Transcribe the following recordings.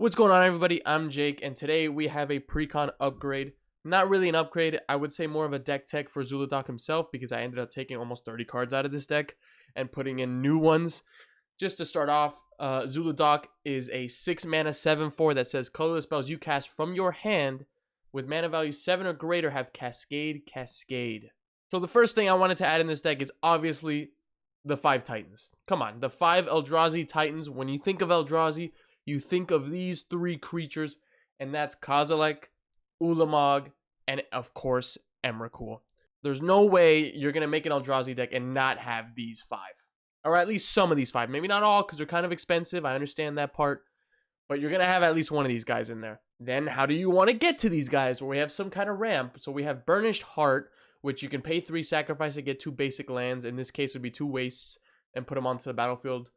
What's going on, everybody? I'm Jake, and today we have a precon upgrade. Not really an upgrade, I would say more of a deck tech for Zhulodok himself, because I ended up taking almost 30 cards out of this deck and putting in new ones. Just to start off, Zhulodok is a 6 mana 7/4 that says colorless spells you cast from your hand with mana value 7 or greater have Cascade. So the first thing I wanted to add in this deck is obviously the 5 Titans. Come on, the 5 Eldrazi Titans. When you think of Eldrazi, you think of these 3 creatures, and that's Kozilek, Ulamog, and of course, Emrakul. There's no way you're going to make an Eldrazi deck and not have these 5. Or at least some of these 5. Maybe not all, because they're kind of expensive. I understand that part. But you're going to have at least one of these guys in there. Then how do you want to get to these guys? Well, we have some kind of ramp. So we have Burnished Heart, which you can pay 3 sacrifice to get 2 basic lands. In this case, it would be 2 wastes and put them onto the battlefield.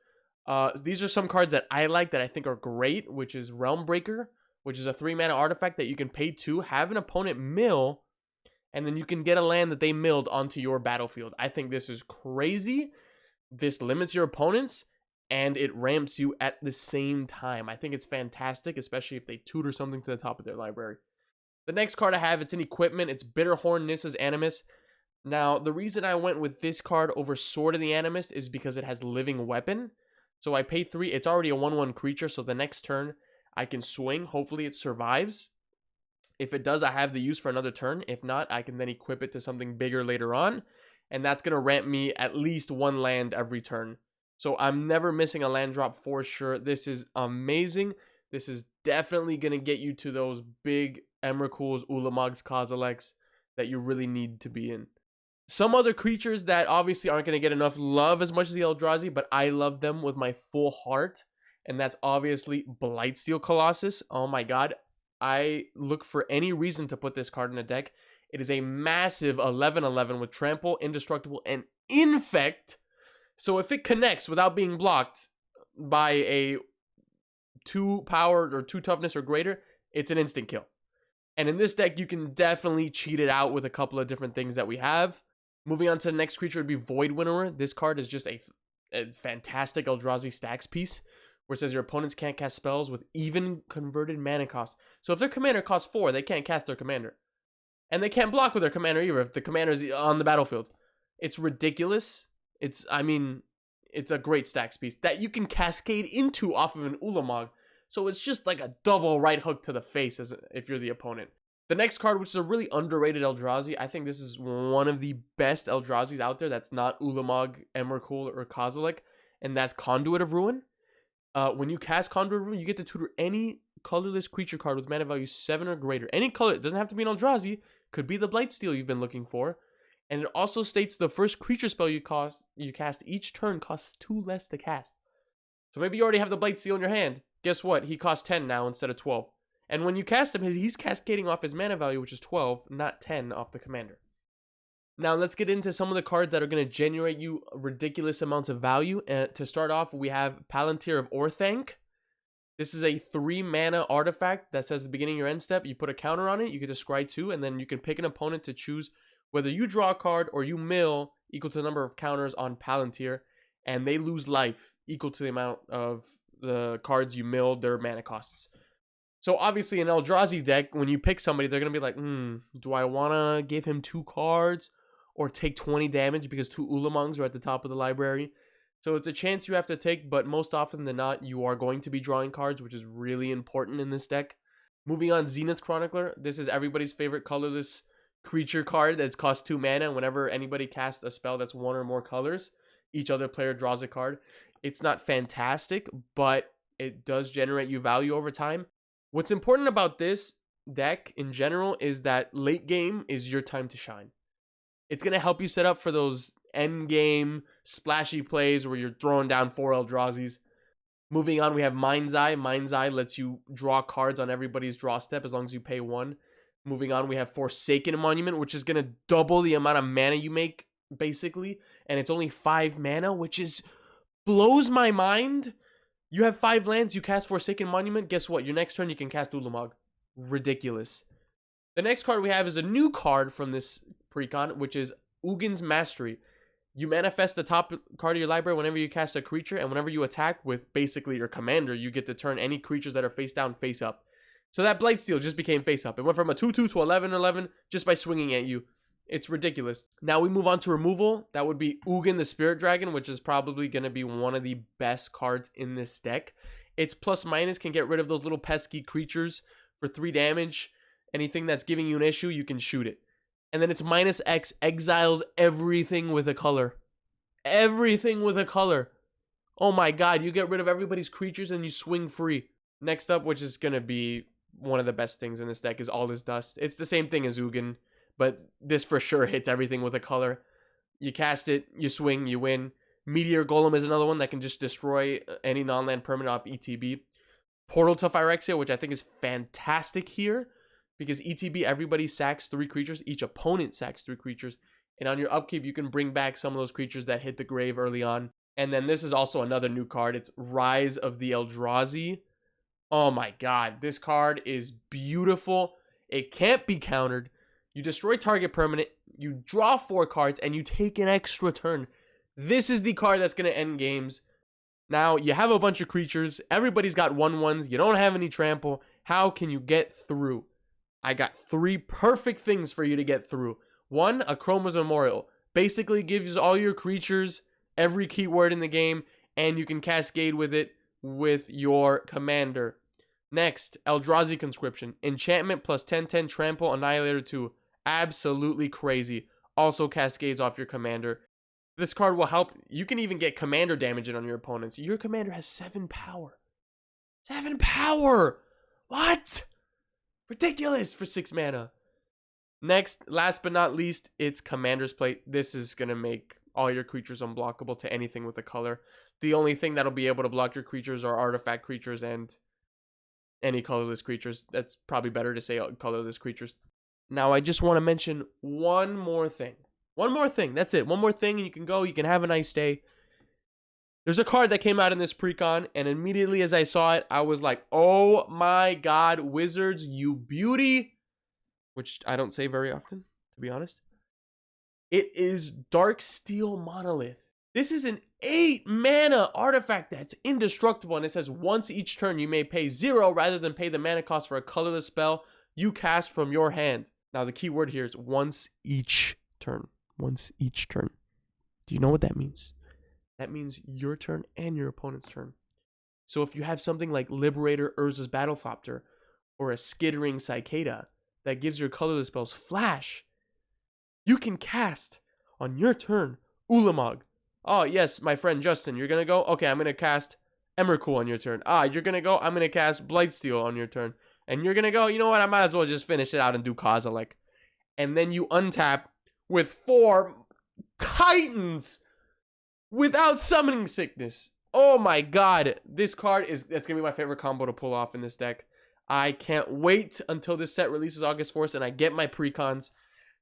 These are some cards that I like that I think are great, which is Realm Breaker, which is a 3 mana artifact that you can pay 2, have an opponent mill, and then you can get a land that they milled onto your battlefield. I think this is crazy. This limits your opponents, and it ramps you at the same time. I think it's fantastic, especially if they tutor something to the top of their library. The next card I have, it's an equipment. It's Bitterhorn Nissa's Animist. Now, the reason I went with this card over Sword of the Animist is because it has Living Weapon. So I pay 3. It's already a 1/1 creature, so the next turn I can swing. Hopefully it survives. If it does, I have the use for another turn. If not, I can then equip it to something bigger later on. And that's going to ramp me at least 1 land every turn. So I'm never missing a land drop for sure. This is amazing. This is definitely going to get you to those big Emrakuls, Ulamogs, Kozileks that you really need to be in. Some other creatures that obviously aren't going to get enough love as much as the Eldrazi, but I love them with my full heart. And that's obviously Blightsteel Colossus. Oh my god. I look for any reason to put this card in a deck. It is a massive 11/11 with Trample, Indestructible, and Infect. So if it connects without being blocked by a 2 power or 2 toughness or greater, it's an instant kill. And in this deck, you can definitely cheat it out with a couple of different things that we have. Moving on to the next creature would be Void Winnower. This card is just a fantastic Eldrazi stacks piece, where it says your opponents can't cast spells with even converted mana cost. So if their commander costs 4, they can't cast their commander. And they can't block with their commander either if the commander is on the battlefield. It's ridiculous. It's a great stacks piece that you can cascade into off of an Ulamog. So it's just like a double right hook to the face if you're the opponent. The next card, which is a really underrated Eldrazi, I think this is one of the best Eldrazi's out there that's not Ulamog, Emrakul, or Kozilek, and that's Conduit of Ruin. When you cast Conduit of Ruin, you get to tutor any colorless creature card with mana value 7 or greater. Any color, it doesn't have to be an Eldrazi, could be the Blightsteel you've been looking for. And it also states the first creature spell you cast each turn costs 2 less to cast. So maybe you already have the Blightsteel in your hand. Guess what? He costs 10 now instead of 12. And when you cast him, he's cascading off his mana value, which is 12, not 10 off the commander. Now, let's get into some of the cards that are going to generate you ridiculous amounts of value. To start off, we have Palantir of Orthanc. This is a 3 mana artifact that says at the beginning of your end step, you put a counter on it, you can describe 2, and then you can pick an opponent to choose whether you draw a card or you mill equal to the number of counters on Palantir, and they lose life equal to the amount of the cards you milled, their mana costs. So obviously in Eldrazi deck, when you pick somebody, they're going to be like, do I want to give him 2 cards or take 20 damage because 2 Ulamongs are at the top of the library? So it's a chance you have to take, but most often than not, you are going to be drawing cards, which is really important in this deck. Moving on, Zenith Chronicler. This is everybody's favorite colorless creature card that's cost 2 mana. Whenever anybody casts a spell that's 1 or more colors, each other player draws a card. It's not fantastic, but it does generate you value over time. What's important about this deck in general is that late game is your time to shine. It's going to help you set up for those end game splashy plays where you're throwing down 4 Eldrazi's. Moving on, we have Mind's Eye. Mind's Eye lets you draw cards on everybody's draw step as long as you pay 1. Moving on, we have Forsaken Monument, which is going to double the amount of mana you make, basically. And it's only 5 mana, which blows my mind. You have 5 lands, you cast Forsaken Monument, guess what? Your next turn, you can cast Ulamog. Ridiculous. The next card we have is a new card from this precon, which is Ugin's Mastery. You manifest the top card of your library whenever you cast a creature, and whenever you attack with basically your commander, you get to turn any creatures that are face down face up. So that Blightsteel just became face up. It went from a 2/2 to 11/11 just by swinging at you. It's ridiculous. Now we move on to removal. That would be Ugin the Spirit Dragon, which is probably going to be one of the best cards in this deck. Its plus minus can get rid of those little pesky creatures for 3 damage. Anything that's giving you an issue, you can shoot it. And then its minus X exiles everything with a color. Everything with a color. Oh my god, you get rid of everybody's creatures and you swing free. Next up, which is going to be one of the best things in this deck, is All Is Dust. It's the same thing as Ugin, but this for sure hits everything with a color. You cast it, you swing, you win. Meteor Golem is another one that can just destroy any non-land permanent off ETB. Portal to Phyrexia, which I think is fantastic here, because ETB, everybody sacks 3 creatures. Each opponent sacks 3 creatures. And on your upkeep, you can bring back some of those creatures that hit the grave early on. And then this is also another new card. It's Rise of the Eldrazi. Oh my god, this card is beautiful. It can't be countered. You destroy target permanent, you draw 4 cards, and you take an extra turn. This is the card that's going to end games. Now, you have a bunch of creatures. Everybody's got 1/1s. You don't have any trample. How can you get through? I got 3 perfect things for you to get through. 1, a Chroma's Memorial. Basically gives all your creatures every keyword in the game, and you can cascade with it with your commander. Next, Eldrazi Conscription. Enchantment plus 10/10 Trample Annihilator 2. Absolutely crazy. Also cascades off your commander. This card will help. You can even get commander damage in on your opponents. Your commander has 7 power. 7 power! What? Ridiculous for 6 mana. Next, last but not least, it's Commander's Plate. This is going to make all your creatures unblockable to anything with a color. The only thing that'll be able to block your creatures are artifact creatures and any colorless creatures. That's probably better to say colorless creatures. Now, I just want to mention one more thing. One more thing. That's it. One more thing, and you can go. You can have a nice day. There's a card that came out in this precon, and immediately as I saw it, I was like, oh my god, Wizards, you beauty. Which I don't say very often, to be honest. It is Darksteel Monolith. This is an 8 mana artifact that's indestructible, and it says once each turn you may pay 0 rather than pay the mana cost for a colorless spell you cast from your hand. Now the key word here is once each turn. Once each turn. Do you know what that means? That means your turn and your opponent's turn. So if you have something like Liberator Urza's Battlethopter or a Skittering Cicada that gives your colorless spells flash, you can cast on your turn Ulamog. Oh, yes, my friend Justin, you're going to go? Okay, I'm going to cast Emrakul on your turn. You're going to go? I'm going to cast Blightsteel on your turn. And you're going to go? You know what? I might as well just finish it out and do Kozilek. And then you untap with 4 Titans without Summoning Sickness. Oh my god. This card that's going to be my favorite combo to pull off in this deck. I can't wait until this set releases August 4th and I get my precons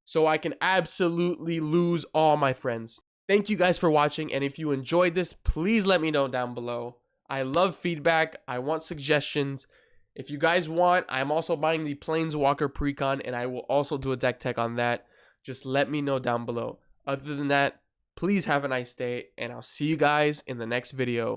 so I can absolutely lose all my friends. Thank you guys for watching, and if you enjoyed this, please let me know down below. I love feedback. I want suggestions. If you guys want, I'm also buying the Planeswalker precon, and I will also do a deck tech on that. Just let me know down below. Other than that, please have a nice day, and I'll see you guys in the next video.